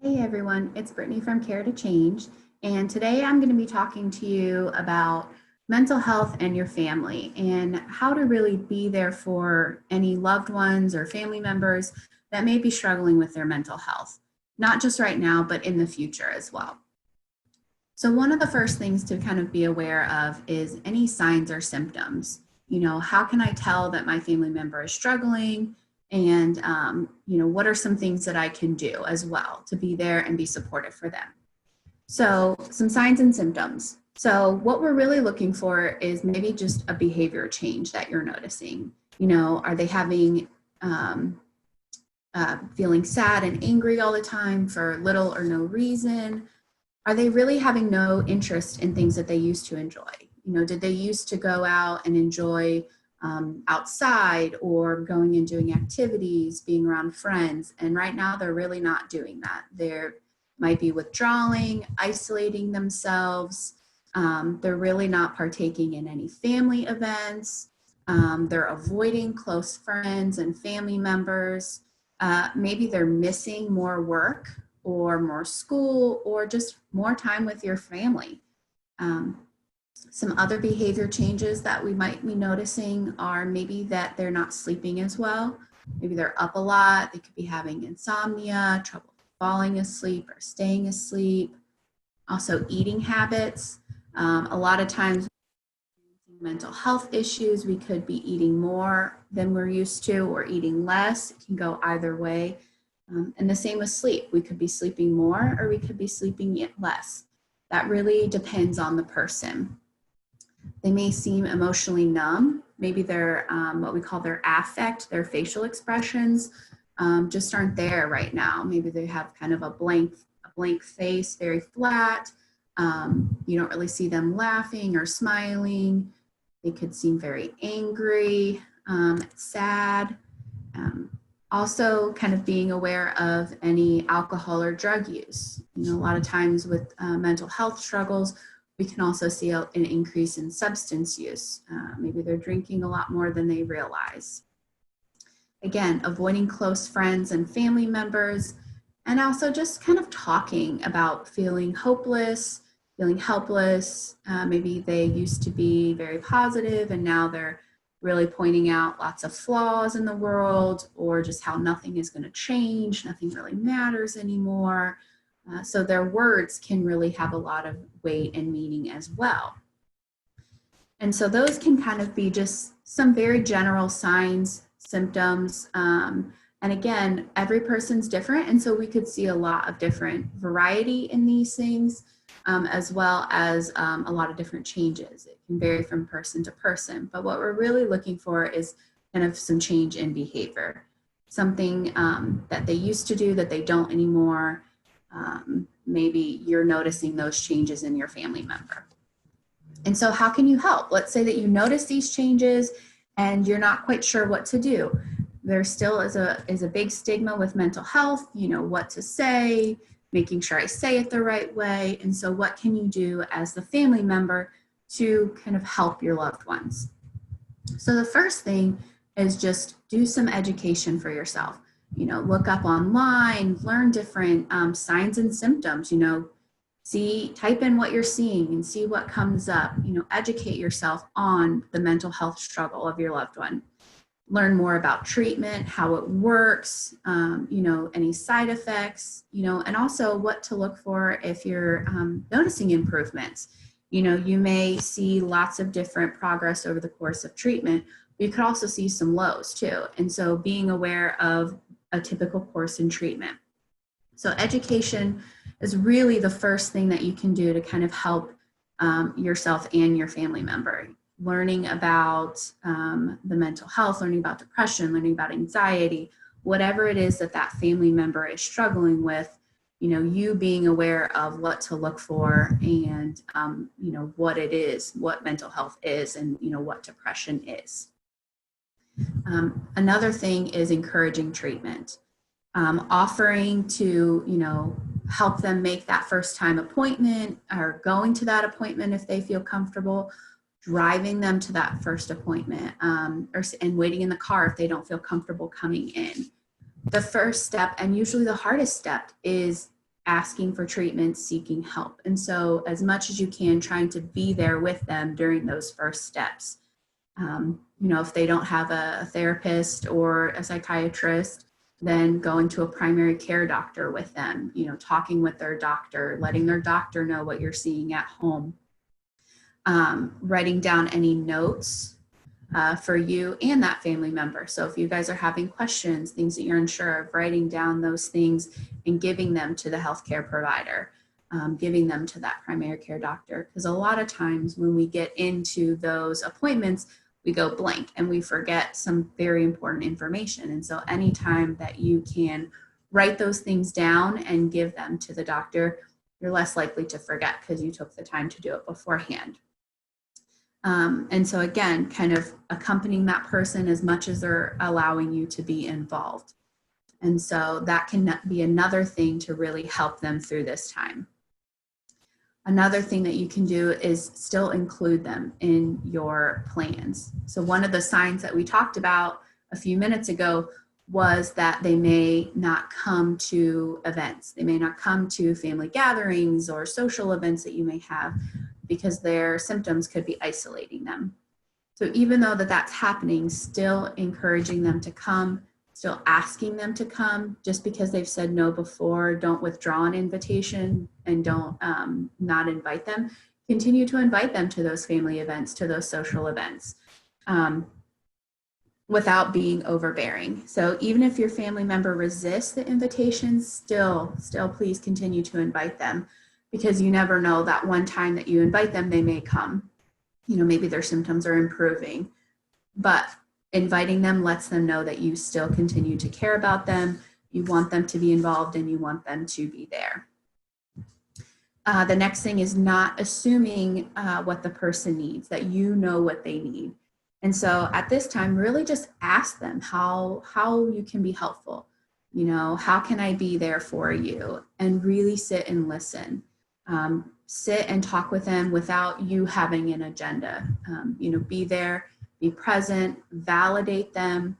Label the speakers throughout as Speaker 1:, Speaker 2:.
Speaker 1: Hey everyone, it's Brittany from Care to Change, and today I'm going to be talking to you about mental health and your family and how to really be there for any loved ones or family members that may be struggling with their mental health, not just right now, but in the future as well. So one of the first things to kind of be aware of is any signs or symptoms. How can I tell that my family member is struggling? And, what are some things that I can do as well to be there and be supportive for them? So some signs and symptoms. So what we're really looking for is maybe just a behavior change that you're noticing. Are they having feeling sad and angry all the time for little or no reason? Are they really having no interest in things that they used to enjoy? Did they used to go out and enjoy outside or going and doing activities, being around friends? And right now they're really not doing that. They might be withdrawing, isolating themselves. They're really not partaking in any family events. They're avoiding close friends and family members. Maybe they're missing more work or more school or just more time with your family. Some other behavior changes that we might be noticing are maybe that they're not sleeping as well. Maybe they're up a lot. They could be having insomnia, trouble falling asleep or staying asleep. Also eating habits. A lot of times mental health issues, we could be eating more than we're used to or eating less. It can go either way. And the same with sleep. We could be sleeping more or we could be sleeping less. That really depends on the person. They may seem emotionally numb. Maybe they're what we call their affect, their facial expressions just aren't there right now. Maybe they have kind of a blank face, very flat. You don't really see them laughing or smiling. They could seem very angry, sad. Also kind of being aware of any alcohol or drug use. A lot of times with mental health struggles, we can also see an increase in substance use. Maybe they're drinking a lot more than they realize. Again, avoiding close friends and family members, and also just kind of talking about feeling hopeless, feeling helpless. Maybe they used to be very positive and now they're really pointing out lots of flaws in the world or just how nothing is going to change, nothing really matters anymore. So their words can really have a lot of weight and meaning as well. And so those can kind of be just some very general signs, symptoms. And again, every person's different. And so we could see a lot of different variety in these things, as well as a lot of different changes. It can vary from person to person. But what we're really looking for is kind of some change in behavior, something that they used to do that they don't anymore. Maybe you're noticing those changes in your family member. And so how can you help? Let's say that you notice these changes and you're not quite sure what to do. There still is a big stigma with mental health, what to say, making sure I say it the right way. And so what can you do as the family member to kind of help your loved ones? So the first thing is just do some education for yourself. Look up online, learn different signs and symptoms, type in what you're seeing and see what comes up, educate yourself on the mental health struggle of your loved one. Learn more about treatment, how it works, any side effects, and also what to look for if you're noticing improvements. You may see lots of different progress over the course of treatment, but you could also see some lows too. And so being aware of a typical course in treatment. So education is really the first thing that you can do to kind of help yourself and your family member. Learning about the mental health, learning about depression, learning about anxiety, whatever it is that family member is struggling with, you being aware of what to look for and, what it is, what mental health is, and, what depression is. Another thing is encouraging treatment, offering to, help them make that first time appointment or going to that appointment if they feel comfortable, driving them to that first appointment and waiting in the car if they don't feel comfortable coming in. The first step, and usually the hardest step, is asking for treatment, seeking help. And so as much as you can, trying to be there with them during those first steps. If they don't have a therapist or a psychiatrist, then going to a primary care doctor with them, talking with their doctor, letting their doctor know what you're seeing at home, writing down any notes for you and that family member. So if you guys are having questions, things that you're unsure of, writing down those things and giving them to the healthcare provider, giving them to that primary care doctor. Because a lot of times when we get into those appointments, we go blank and we forget some very important information. And so anytime that you can write those things down and give them to the doctor, you're less likely to forget because you took the time to do it beforehand. And so again, kind of accompanying that person as much as they're allowing you to be involved. And so that can be another thing to really help them through this time. Another thing that you can do is still include them in your plans. So one of the signs that we talked about a few minutes ago was that they may not come to events. They may not come to family gatherings or social events that you may have because their symptoms could be isolating them. So even though that's happening, still encouraging them to come, still asking them to come. Just because they've said no before, don't withdraw an invitation and don't not invite them. Continue to invite them to those family events, to those social events, without being overbearing. So even if your family member resists the invitations, still please continue to invite them, because you never know, that one time that you invite them, they may come. Maybe their symptoms are improving, but inviting them lets them know that you still continue to care about them, you want them to be involved, and you want them to be there. The next thing is not assuming what the person needs, that you know what they need. And so at this time, really just ask them how you can be helpful. How can I be there for you? And really sit and listen. Sit and talk with them without you having an agenda. Be there, be present, validate them,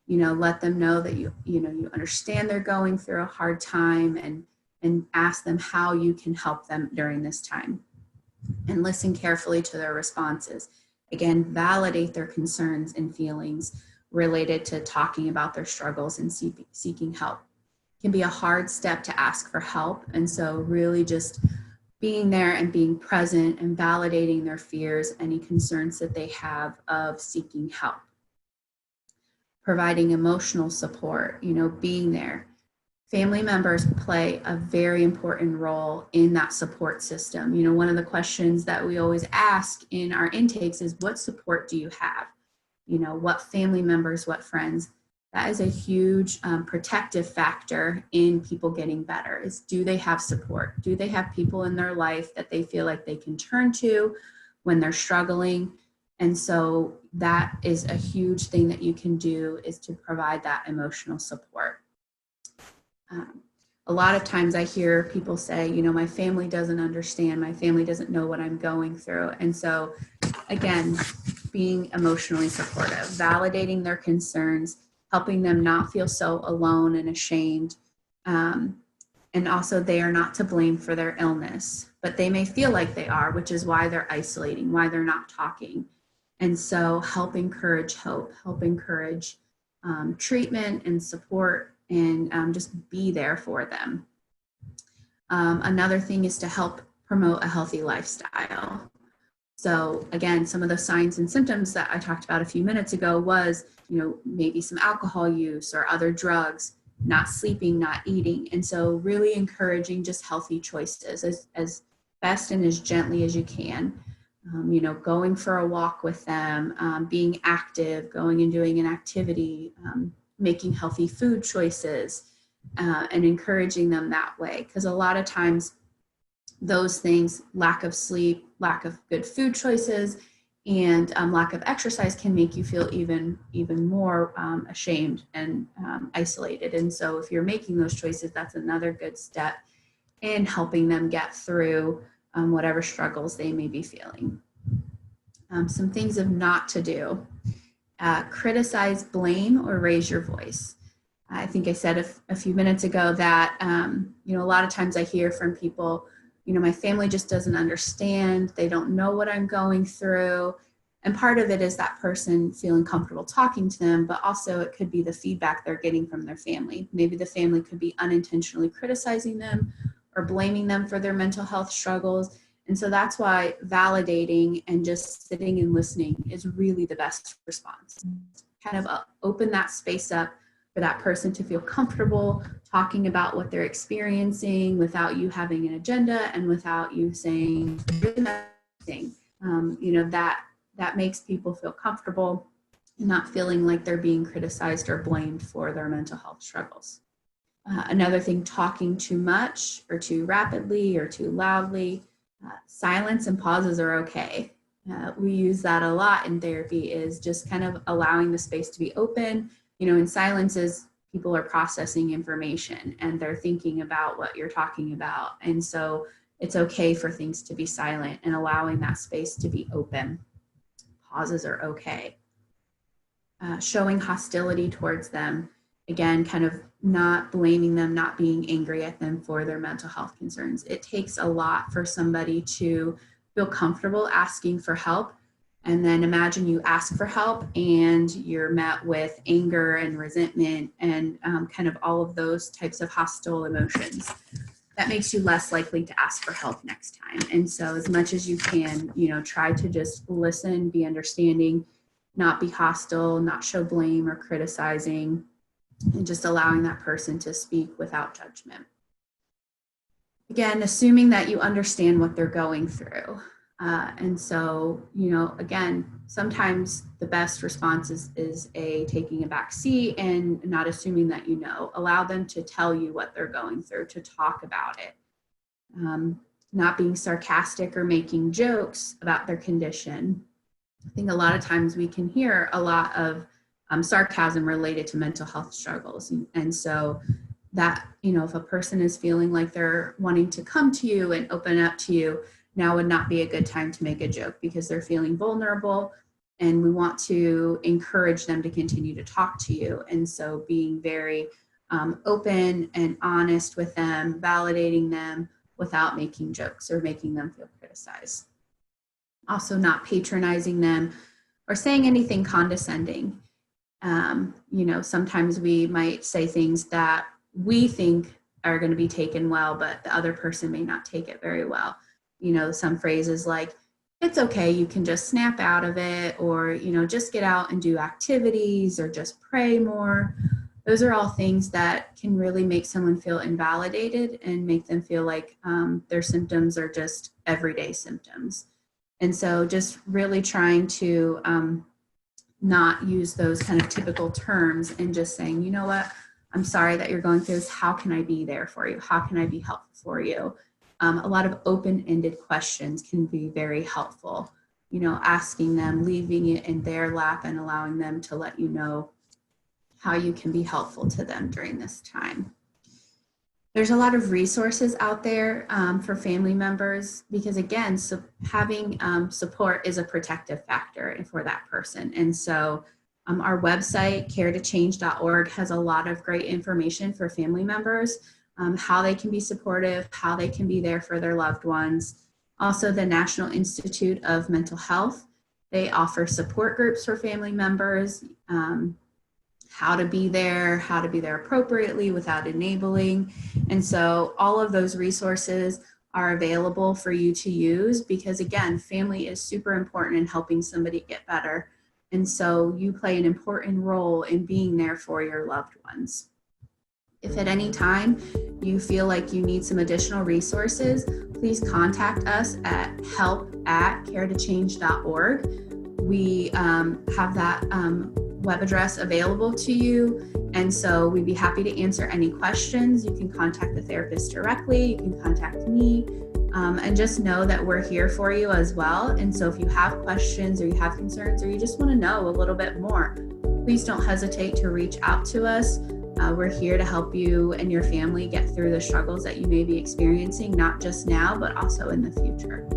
Speaker 1: let them know that you understand they're going through a hard time, and ask them how you can help them during this time. And listen carefully to their responses. Again, validate their concerns and feelings related to talking about their struggles and seeking help. It can be a hard step to ask for help. And so really just being there and being present and validating their fears, any concerns that they have of seeking help. Providing emotional support, being there. Family members play a very important role in that support system. One of the questions that we always ask in our intakes is, what support do you have? What family members, what friends? That is a huge protective factor in people getting better, is, do they have support? Do they have people in their life that they feel like they can turn to when they're struggling? And so that is a huge thing that you can do, is to provide that emotional support. A lot of times I hear people say, my family doesn't understand, my family doesn't know what I'm going through. And so again, being emotionally supportive, validating their concerns, helping them not feel so alone and ashamed. And also, they are not to blame for their illness, but they may feel like they are, which is why they're isolating, why they're not talking. And so help encourage hope, help encourage treatment and support, and just be there for them. Another thing is to help promote a healthy lifestyle. So again, some of the signs and symptoms that I talked about a few minutes ago was, maybe some alcohol use or other drugs, not sleeping, not eating. And so really encouraging just healthy choices as best and as gently as you can. Going for a walk with them, being active, going and doing an activity, making healthy food choices, and encouraging them that way. Because a lot of times those things, lack of sleep, lack of good food choices, and lack of exercise, can make you feel even more ashamed and isolated. And so if you're making those choices, that's another good step in helping them get through whatever struggles they may be feeling. Some things of not to do. Criticize, blame, or raise your voice. I think I said a few minutes ago that, a lot of times I hear from people, my family just doesn't understand. They don't know what I'm going through. And part of it is that person feeling comfortable talking to them, but also it could be the feedback they're getting from their family. Maybe the family could be unintentionally criticizing them or blaming them for their mental health struggles. And so that's why validating and just sitting and listening is really the best response. Kind of open that space up for that person to feel comfortable talking about what they're experiencing without you having an agenda and without you saying anything. That makes people feel comfortable and not feeling like they're being criticized or blamed for their mental health struggles. Another thing, talking too much or too rapidly or too loudly. Silence and pauses are okay. We use that a lot in therapy, is just kind of allowing the space to be open. In silences, people are processing information and they're thinking about what you're talking about. And so it's okay for things to be silent and allowing that space to be open. Pauses are okay. Showing hostility towards them. Again, kind of not blaming them, not being angry at them for their mental health concerns. It takes a lot for somebody to feel comfortable asking for help. And then imagine you ask for help and you're met with anger and resentment and kind of all of those types of hostile emotions. That makes you less likely to ask for help next time. And so as much as you can, try to just listen, be understanding, not be hostile, not show blame or criticizing, and just allowing that person to speak without judgment. Again, assuming that you understand what they're going through. And so, again, sometimes the best response is taking a back seat and not assuming that allow them to tell you what they're going through, to talk about it. Not being sarcastic or making jokes about their condition. I think a lot of times we can hear a lot of sarcasm related to mental health struggles. And so that, if a person is feeling like they're wanting to come to you and open up to you, now would not be a good time to make a joke because they're feeling vulnerable and we want to encourage them to continue to talk to you. And so being very open and honest with them, validating them without making jokes or making them feel criticized. Also not patronizing them or saying anything condescending. Sometimes we might say things that we think are going to be taken well, but the other person may not take it very well. Some phrases like, it's okay, you can just snap out of it, or, just get out and do activities, or just pray more. Those are all things that can really make someone feel invalidated and make them feel like their symptoms are just everyday symptoms. And so just really trying to not use those kind of typical terms and just saying, you know what, I'm sorry that you're going through this. How can I be there for you? How can I be helpful for you? A lot of open-ended questions can be very helpful. Asking them, leaving it in their lap and allowing them to let you know how you can be helpful to them during this time. There's a lot of resources out there for family members because, again, having support is a protective factor for that person. And so our website, caretochange.org, has a lot of great information for family members, how they can be supportive, how they can be there for their loved ones. Also, the National Institute of Mental Health, they offer support groups for family members, how to be there appropriately without enabling. And so all of those resources are available for you to use because, again, family is super important in helping somebody get better. And so you play an important role in being there for your loved ones. If at any time you feel like you need some additional resources, please contact us at help@caretochange.org. We have that web address available to you. And so we'd be happy to answer any questions. You can contact the therapist directly. You can contact me. And just know that we're here for you as well. And so if you have questions or you have concerns or you just want to know a little bit more, please don't hesitate to reach out to us. We're here to help you and your family get through the struggles that you may be experiencing, not just now, but also in the future.